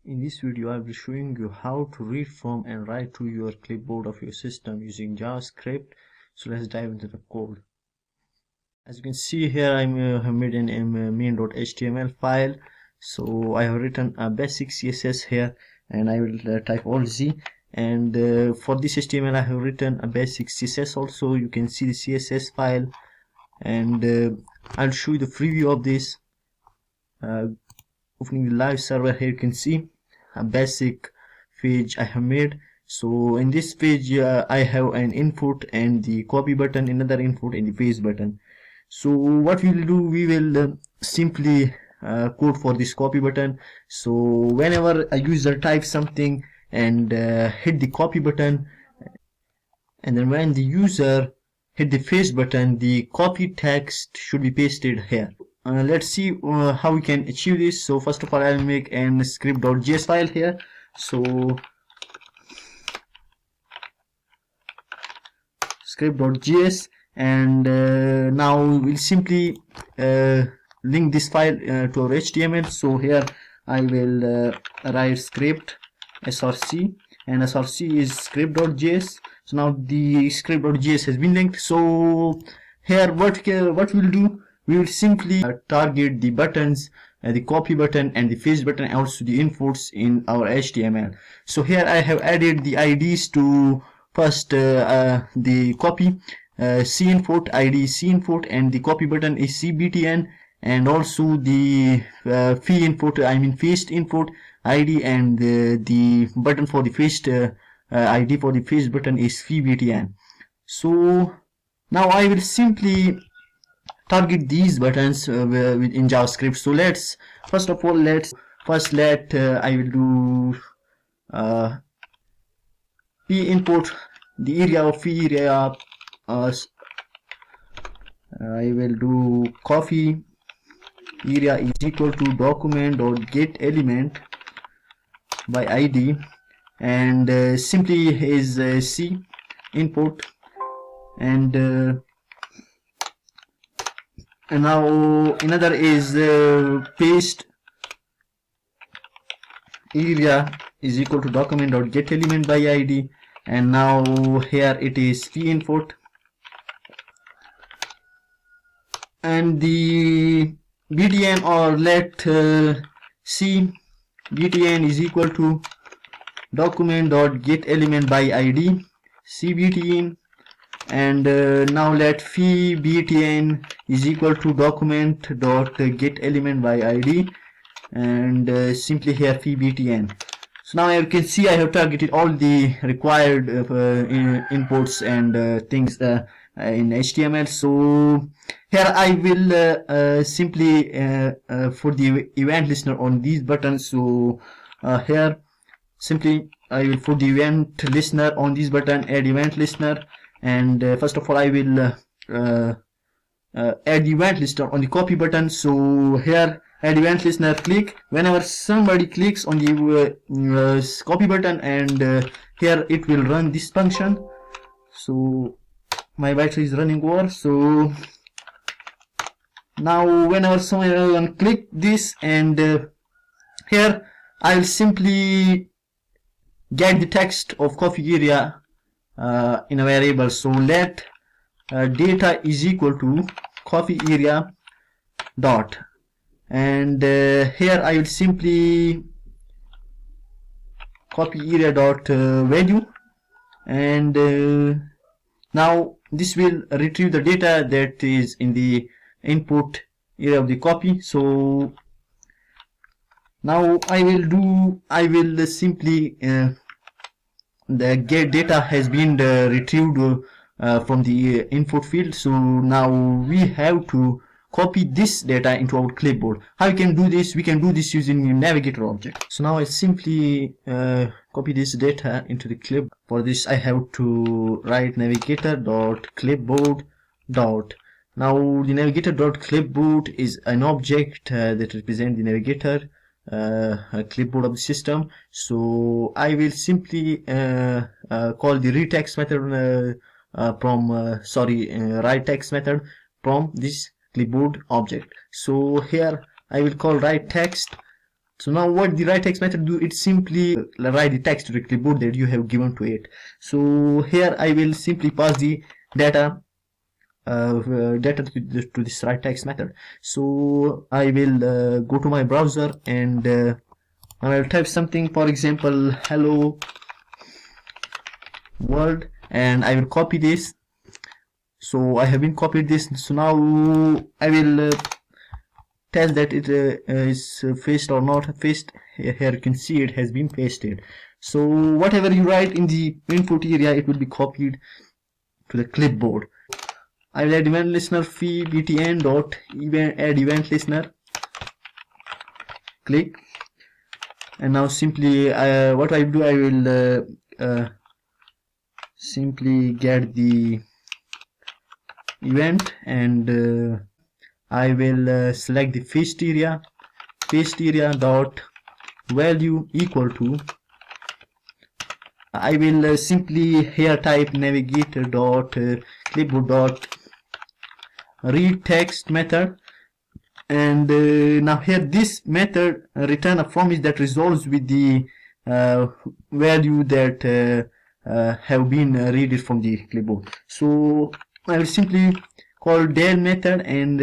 In this video, I will be showing you how to read from and write to your clipboard of your system using JavaScript. So let's dive into the code. As you can see here, I have made an main.html file. So I have written a basic CSS here, and I will type Alt Z. And for this HTML, I have written a basic CSS also. You can see the CSS file, and I'll show you the preview of this. Opening the live server, here you can see a basic page I have made. So in this page I have an input and the copy button, another input and the paste button. So what we will do, we will simply code for this copy button. So whenever a user types something and hit the copy button, and then when the user hit the paste button, the copy text should be pasted here. Let's see how we can achieve this. So first of all, I'll make an script.js file here. So script.js, and now we'll simply link this file to our HTML. So here I will write script src, and src is script.js. So now the script.js has been linked. So here what we'll do, we will simply target the buttons, the copy button and the paste button, and also the inputs in our HTML. So here I have added the IDs to first the copy C input ID C input, and the copy button is CBTN, and also the fee input, I mean paste input ID, and the button for the paste ID for the paste button is FeeBTN. So now I will simply target these buttons in JavaScript. So let's first of all let I will do p input, the area of fee area. I will do coffee area is equal to document.get element by ID, and simply is C input, and now another is paste area is equal to document.get element by ID, and now here it is fee input, and the btn, or let C btn is equal to document.get element by ID cbtn, and now let fee btn is equal to document.get element by ID, and simply here fee btn. So now you can see I have targeted all the required inputs and things in HTML. So here I will simply for the event listener on these buttons. So here simply I will put the event listener on this button, add event listener, and first of all I will add the event listener on the copy button. So here add event listener, click whenever somebody clicks on the copy button, and here it will run this function. So my battery is running over. So now whenever someone click this, and here I will simply get the text of coffee area in a variable. So let data is equal to coffee area dot, and here I will simply copy area dot value, and now this will retrieve the data that is in the input area of the copy. So now I will simply the get data has been retrieved from the input field. So now we have to copy this data into our clipboard. How we can do this? We can do this using a navigator object. So now I simply copy this data into the clip. For this I have to write navigator.clipboard dot. Now the navigator.clipboard is an object that represents the navigator clipboard of the system. So I will simply call the read text method write text method from this clipboard object. So here I will call write text So now what the write text method do, it simply write the text to the clipboard that you have given to it. So here I will simply pass the data to this write text method. So I will go to my browser and I will type something, for example hello world, and I will copy this. So I have been copied this. So now I will test that it is pasted or not pasted. Here you can see it has been pasted. So whatever you write in the input area, it will be copied to the clipboard. I will add event listener fee btn dot event add event listener. Click, and now simply what I do, I will simply get the event, and I will select the paste area dot value equal to, I will simply here type navigator.clipboard dot read text method, and now here this method return a promise that resolves with the value that have been read from the clipboard. So I will simply call del method, and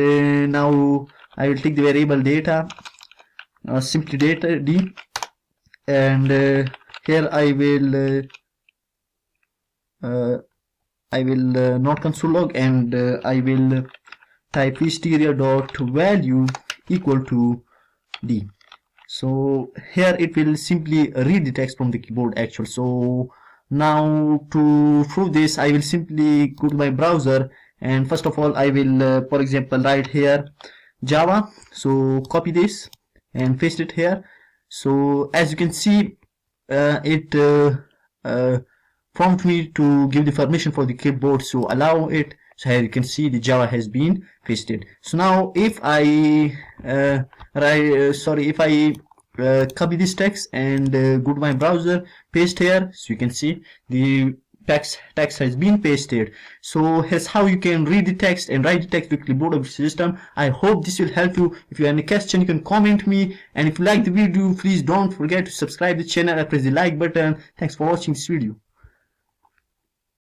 now I will take the variable data, simply data d, and here I will not console log, and I will type hysteria dot value equal to d. So here it will simply read the text from the keyboard actual. So now to prove this, I will simply go to my browser, and first of all I will for example write here Java. So copy this and paste it here. So as you can see, it prompt me to give the permission for the clipboard, so allow it. So here you can see the Java has been pasted. So now if I copy this text and go to my browser, paste here, so you can see the text has been pasted. So here's how you can read the text and write the text to the clipboard of your system. I hope this will help you. If you have any question, you can comment me, and if you like the video, please don't forget to subscribe the channel and press the like button. Thanks for watching this video.